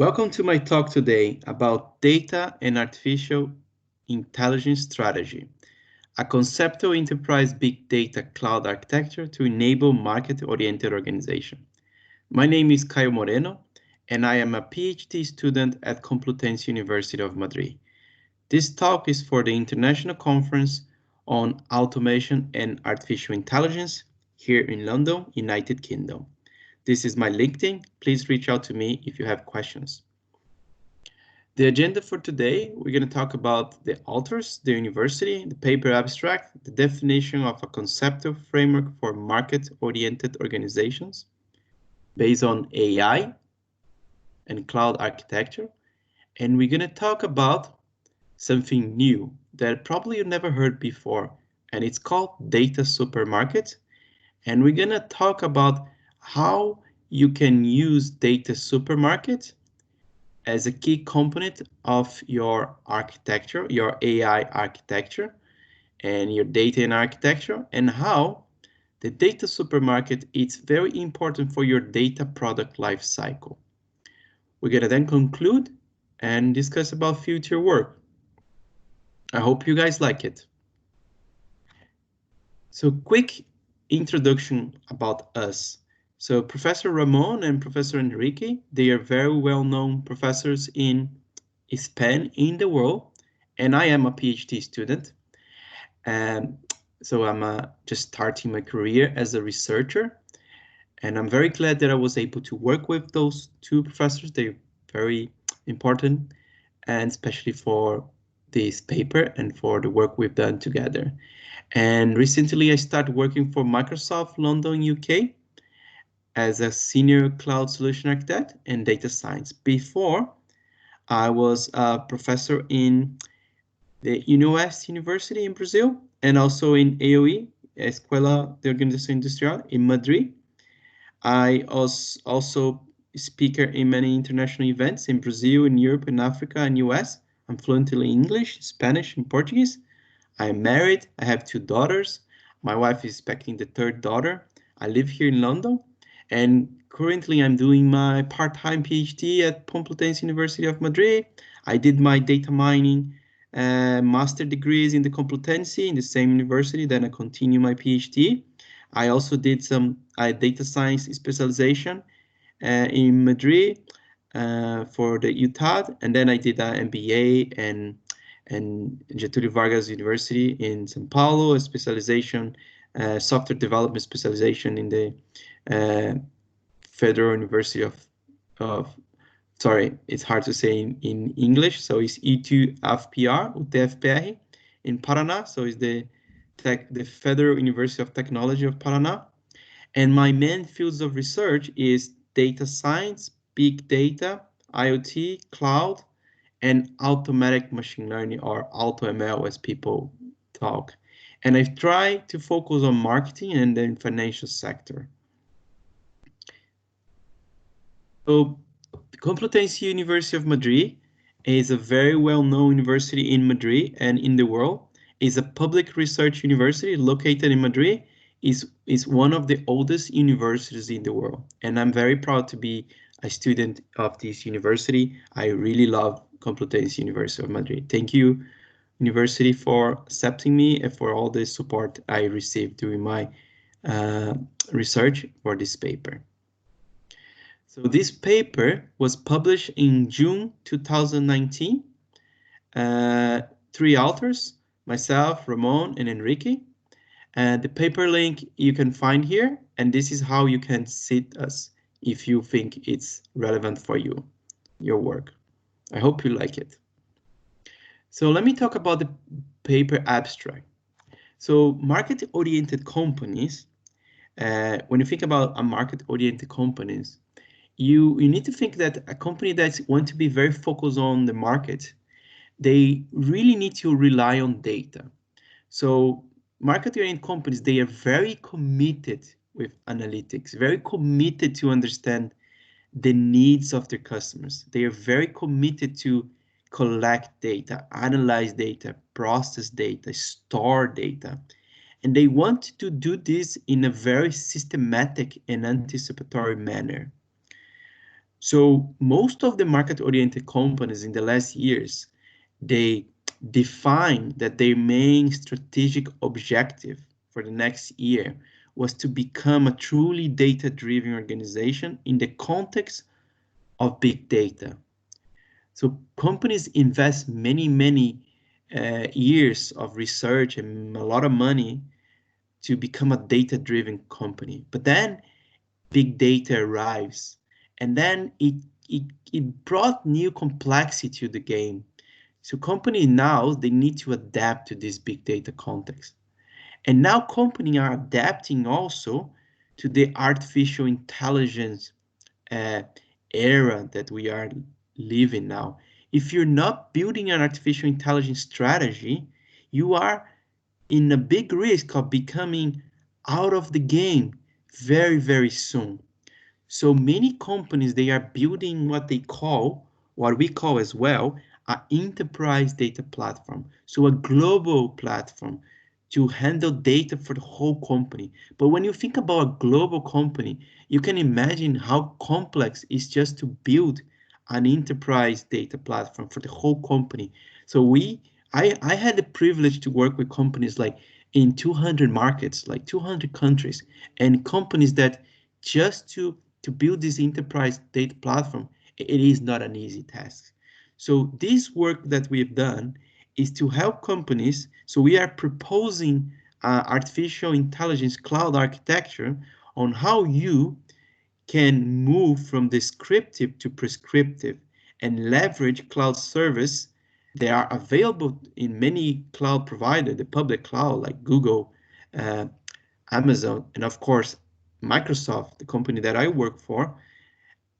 Welcome to my talk today about data and artificial intelligence strategy, a conceptual enterprise big data cloud architecture to enable market-oriented organization. My name is Caio Moreno, and I am a PhD student at Complutense University of Madrid. This talk is for the International Conference on Automation and Artificial Intelligence here in London, United Kingdom. This is my LinkedIn. Please reach out to me if you have questions. The agenda for today, we're going to talk about the authors, the university, the paper abstract, the definition of a conceptual framework for market-oriented organizations based on AI and cloud architecture. And we're going to talk about something new that probably you've never heard before, and it's called data supermarket. And we're going to talk about how you can use data supermarket as a key component of your architecture, your AI architecture, and your data and architecture, and how the data supermarket is very important for your data product life cycle. We're going to then conclude and discuss about future work. I hope you guys like it. So quick introduction about us. So Professor Ramon and Professor Enrique, they are very well-known professors in Spain in the world, and I am a PhD student. So I'm just starting my career as a researcher, and I'm very glad that I was able to work with those two professors. They're very important, and especially for this paper and for the work we've done together. And recently I started working for Microsoft London, UK, as a senior cloud solution architect and data science. Before, I was a professor in the University in Brazil, and also in AOE, Escuela de Organización Industrial in Madrid. I was also a speaker in many international events in Brazil, in Europe, in Africa, and US. I'm fluent in English, Spanish, and Portuguese. I'm married. I have 2 daughters. My wife is expecting the 3rd daughter. I live here in London. And currently I'm doing my part-time PhD at Complutense University of Madrid. I did my data mining master degrees in the Complutense in the same university. Then I continue my PhD. I also did some data science specialization in Madrid for the UTAD. And then I did an MBA and Getúlio Vargas University in São Paulo, a specialization, software development specialization in the Federal University of sorry, it's hard to say in English, so it's E2FPR, UTFPR in Paraná, so it's the Federal University of Technology of Paraná. And my main fields of research is data science, big data, IoT, cloud, and automatic machine learning, or AutoML as people talk. And I've tried to focus on marketing and then financial sector. So Complutense University of Madrid is a very well-known university in Madrid and in the world. It's a public research university located in Madrid. Is one of the oldest universities in the world. And I'm very proud to be a student of this university. I really love Complutense University of Madrid. Thank you, university, for accepting me and for all the support I received during my research for this paper. So this paper was published in June 2019. 3 authors, myself, Ramon, and Enrique. The paper link you can find here, and this is how you can cite us if you think it's relevant for you, your work. I hope you like it. So let me talk about the paper abstract. So market-oriented companies, when you think about a market-oriented companies, you need to think that a company that wants to be very focused on the market, they really need to rely on data. So market-oriented companies, they are very committed with analytics, very committed to understand the needs of their customers. They are very committed to collect data, analyze data, process data, store data. And they want to do this in a very systematic and anticipatory manner. So most of the market-oriented companies in the last years, they defined that their main strategic objective for the next year was to become a truly data-driven organization in the context of big data. So companies invest many years of research and a lot of money to become a data-driven company. But then big data arrives, and then it brought new complexity to the game. So companies now, they need to adapt to this big data context. And now companies are adapting also to the artificial intelligence uh, era that we are living now. If you're not building an artificial intelligence strategy, you are in a big risk of becoming out of the game very soon. So many companies, they are building what we call as well, an enterprise data platform. So a global platform to handle data for the whole company. But when you think about a global company, you can imagine how complex it's just to build an enterprise data platform for the whole company. So I had the privilege to work with companies like in 200 markets, like 200 countries, and companies that just to build this enterprise data platform, it is not an easy task. So this work that we've done is to help companies. So we are proposing artificial intelligence cloud architecture on how you can move from descriptive to prescriptive and leverage cloud service. They are available in many cloud providers, the public cloud like Google, uh, Amazon, and of course, Microsoft, the company that I work for,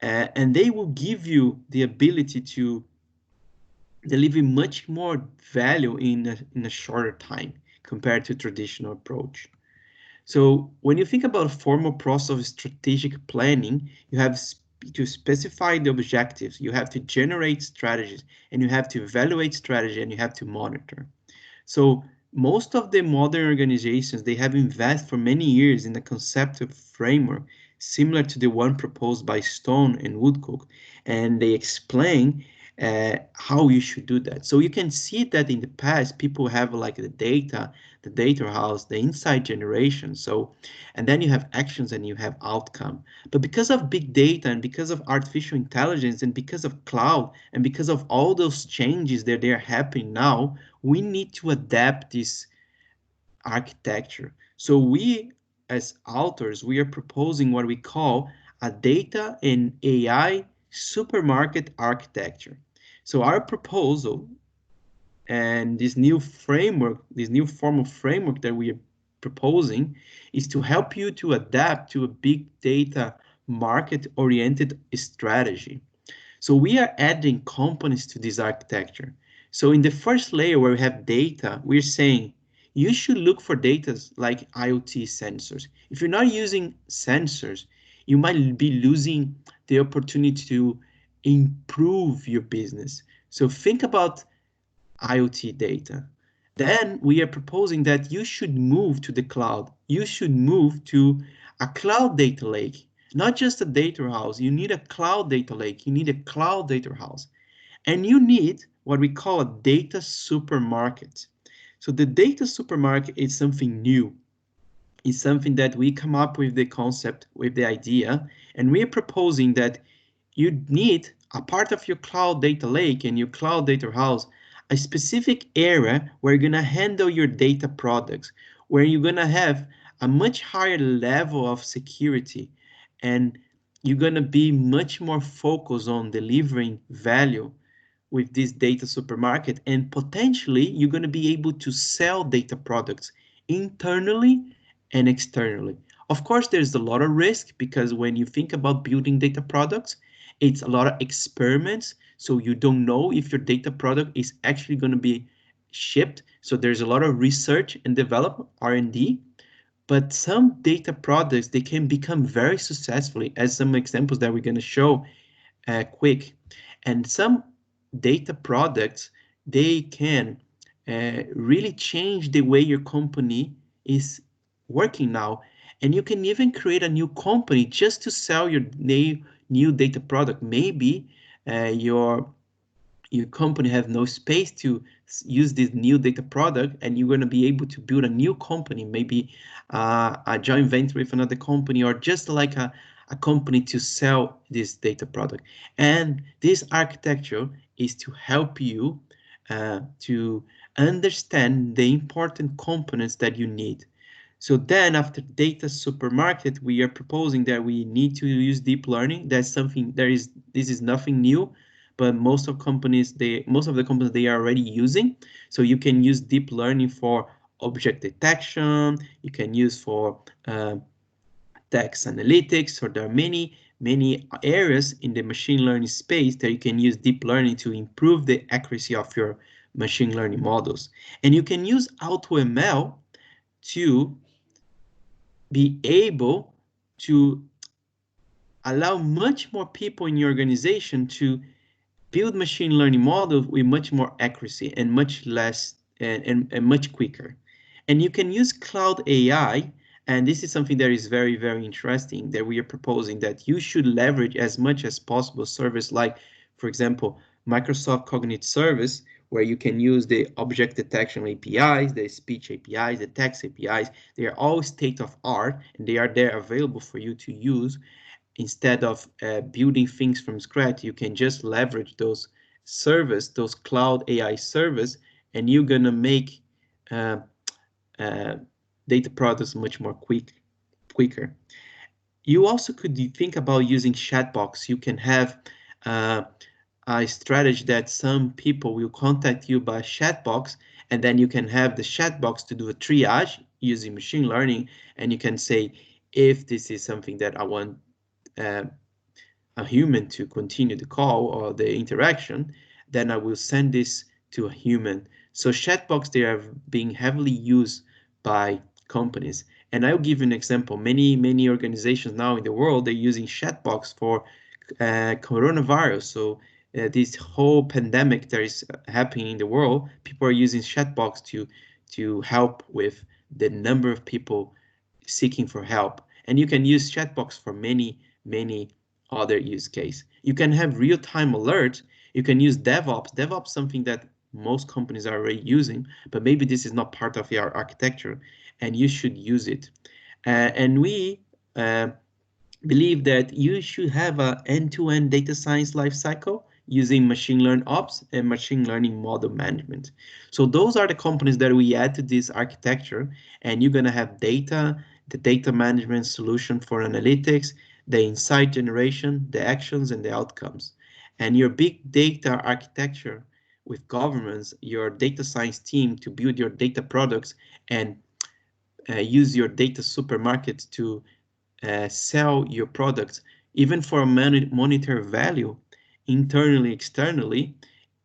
and they will give you the ability to deliver much more value in a shorter time compared to traditional approach. So when you think about a formal process of strategic planning, you have to specify the objectives, you have to generate strategies, and you have to evaluate strategy, and you have to monitor. So most of the modern organizations, they have invested for many years in a conceptual framework similar to the one proposed by Stone and Woodcock, and they explain how you should do that. So you can see that in the past, people have like the data house, the insight generation. So, and then you have actions and you have outcome. But because of big data and because of artificial intelligence and because of cloud and because of all those changes that they are happening now, we need to adapt this architecture. So we, as authors, we are proposing what we call a data and AI supermarket architecture. So our proposal and this new framework, this new formal framework that we are proposing is to help you to adapt to a big data market-oriented strategy. So we are adding components to this architecture. So in the first layer where we have data, we're saying you should look for data like IoT sensors. If you're not using sensors, you might be losing the opportunity to improve your business. So think about IoT data. Then we are proposing that you should move to the cloud. You should move to a cloud data lake, not just a data house. You need a cloud data lake. You need a cloud data house. And you need what we call a data supermarket. So the data supermarket is something new. It's something that we come up with the concept, with the idea, and we are proposing that you need a part of your cloud data lake and your cloud data house, a specific area where you're gonna handle your data products, where you're gonna have a much higher level of security, and you're gonna be much more focused on delivering value with this data supermarket, and potentially you're going to be able to sell data products internally and externally. Of course, there's a lot of risk because when you think about building data products, it's a lot of experiments. So you don't know if your data product is actually going to be shipped. So there's a lot of research and development, R&D. But some data products, they can become very successfully, as some examples that we're going to show quick. And some data products, they can really change the way your company is working now. And you can even create a new company just to sell your new data product. Maybe your company have no space to use this new data product, and you're going to be able to build a new company, maybe a joint venture with another company, or just like a company to sell this data product. And this architecture is to help you to understand the important components that you need. So then after data supermarket, we are proposing that we need to use deep learning. That's something this is nothing new, but most of the companies they are already using. So you can use deep learning for object detection, you can use for text analytics. So there are many areas in the machine learning space that you can use deep learning to improve the accuracy of your machine learning models. And you can use AutoML to be able to allow much more people in your organization to build machine learning models with much more accuracy and much less and much quicker. And you can use cloud AI, and this is something that is very, very interesting that we are proposing, that you should leverage as much as possible service like, for example, Microsoft Cognitive Service, where you can use the object detection APIs, the speech APIs, the text APIs. They are all state of art, and they are there available for you to use. Instead of building things from scratch, you can just leverage those those cloud AI service, and you're gonna make data products much more quicker. You also could think about using chatbots. You can have a strategy that some people will contact you by chatbox, and then you can have the chatbox to do a triage using machine learning, and you can say, if this is something that I want a human to continue the call or the interaction, then I will send this to a human. So chatbots, they are being heavily used by companies. And I'll give you an example. Many organizations now in the world, they're using chatbots for coronavirus. So this whole pandemic that is happening in the world, people are using chatbots to help with the number of people seeking for help. And you can use chatbots for many other use case. You can have real-time alerts. You can use DevOps. DevOps, something that most companies are already using, but maybe this is not part of your architecture, and you should use it. And we believe that you should have an end-to-end data science lifecycle using machine learning ops and machine learning model management. So those are the components that we add to this architecture, and you're gonna have data, the data management solution for analytics, the insight generation, the actions, and the outcomes. And your big data architecture with governance, your data science team to build your data products and use your data supermarket to sell your products, even for a monetary value, internally, externally,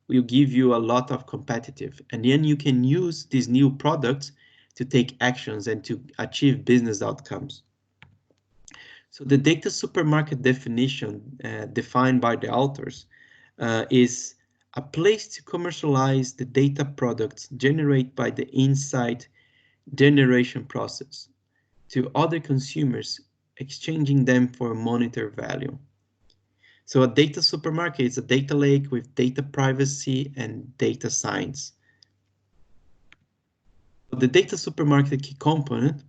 will give you a lot of competitive. And then you can use these new products to take actions and to achieve business outcomes. So the data supermarket definition defined by the authors is a place to commercialize the data products generated by the insight generation process to other consumers, exchanging them for monetary value. So a data supermarket is a data lake with data privacy and data science. The data supermarket key component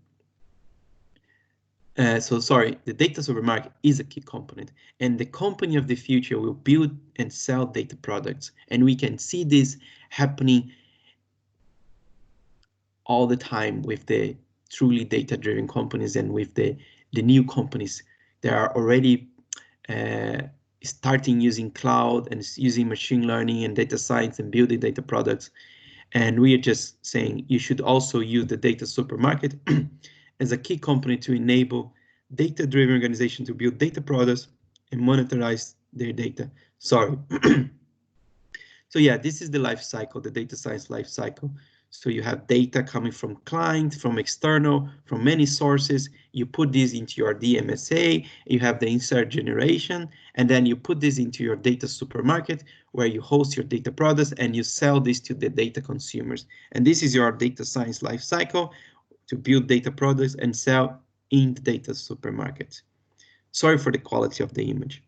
the data supermarket is a key component, and the company of the future will build and sell data products. And we can see this happening all the time with the truly data-driven companies and with the new companies that are already starting using cloud and using machine learning and data science and building data products. And we are just saying you should also use the data supermarket as a key component to enable data-driven organization to build data products and monetize their data. Sorry. So yeah, this is the life cycle, the data science life cycle. So you have data coming from client, from external, from many sources. You put this into your DMSA, you have the insert generation, and then you put this into your data supermarket where you host your data products and you sell this to the data consumers. And this is your data science life cycle to build data products and sell in the data supermarket. Sorry for the quality of the image.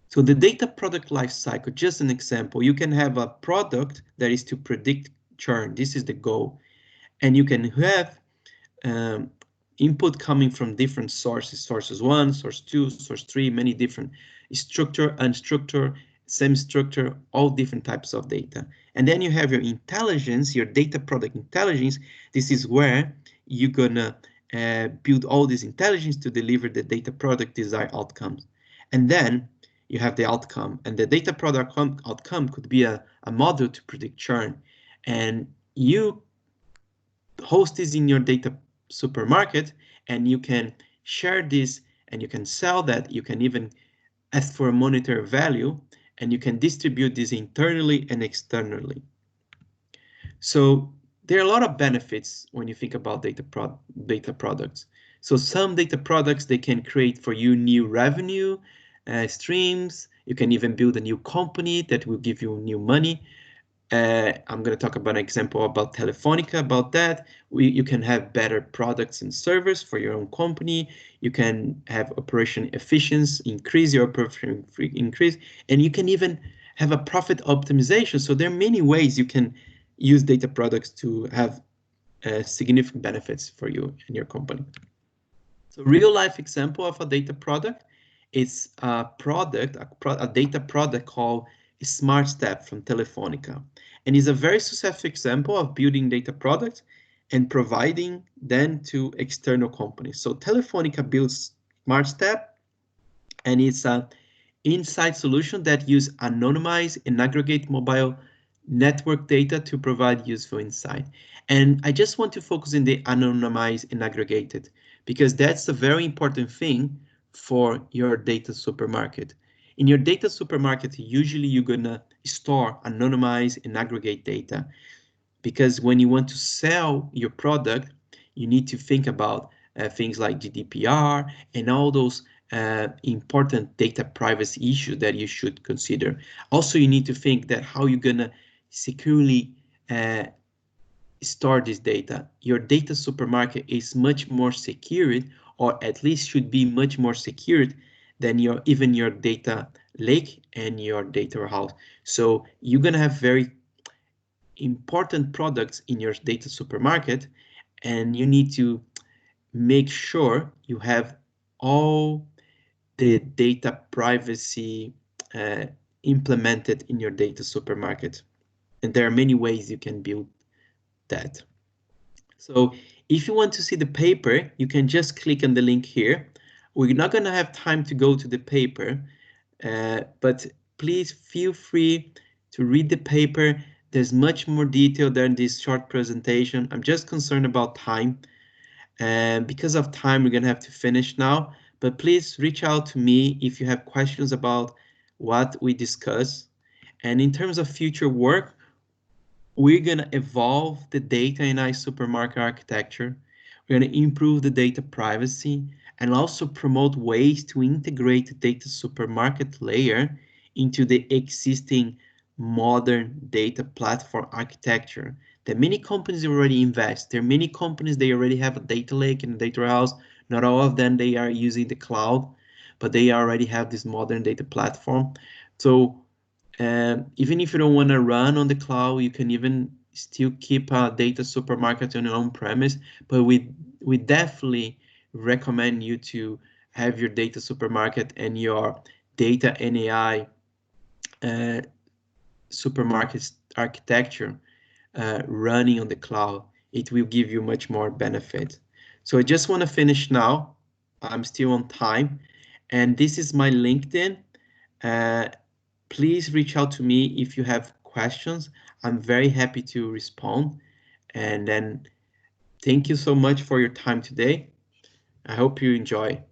So the data product lifecycle, just an example, you can have a product that is to predict churn. This is the goal. And you can have um, input coming from different sources, sources 1, source 2, source 3, many different structure, unstructured, semi-structure, all different types of data. And then you have your intelligence, your data product intelligence. This is where you're gonna build all this intelligence to deliver the data product desired outcomes. And then you have the outcome, and the data product outcome could be a model to predict churn. And you host this in your data supermarket, and you can share this, and you can sell that. You can even ask for a monetary value, and you can distribute this internally and externally. So there are a lot of benefits when you think about data products. So some data products, they can create for you new revenue streams. You can even build a new company that will give you new money. I'm going to talk about an example about Telefonica about that. You can have better products and servers for your own company. You can have operation efficiency, increase your operation increase, and you can even have a profit optimization. So there are many ways you can use data products to have significant benefits for you and your company. So real life example of a data product is a data product called Smart Step from Telefonica, and is a very successful example of building data products and providing them to external companies. So Telefonica builds Smart Step, and it's an insight solution that use anonymize and aggregate mobile network data to provide useful insight. And I just want to focus on the anonymized and aggregated, because that's a very important thing for your data supermarket. In your data supermarket, usually you're gonna store, anonymize, and aggregate data, because when you want to sell your product, you need to think about things like GDPR and all those important data privacy issues that you should consider. Also, you need to think that how you're gonna securely store this data. Your data supermarket is much more secured, or at least should be much more secured than even your data lake and your data warehouse. So you're gonna have very important products in your data supermarket, and you need to make sure you have all the data privacy implemented in your data supermarket. And there are many ways you can build that. So if you want to see the paper, you can just click on the link here. We're not going to have time to go to the paper, but please feel free to read the paper. There's much more detail than this short presentation. I'm just concerned about time, and because of time, we're going to have to finish now. But please reach out to me if you have questions about what we discussed. And in terms of future work, we're going to evolve the data in our supermarket architecture. We're going to improve the data privacy and also promote ways to integrate the data supermarket layer into the existing modern data platform architecture that many companies already invest. There are many companies, they already have a data lake and a data warehouse. Not all of them, they are using the cloud, but they already have this modern data platform. So even if you don't want to run on the cloud, you can even still keep a data supermarket on your own premise. But we definitely recommend you to have your data supermarket and your data and AI supermarket architecture running on the cloud. It will give you much more benefit. So I just want to finish now. I'm still on time, and this is my LinkedIn. Please reach out to me if you have questions. I'm very happy to respond. And then thank you so much for your time today. I hope you enjoy.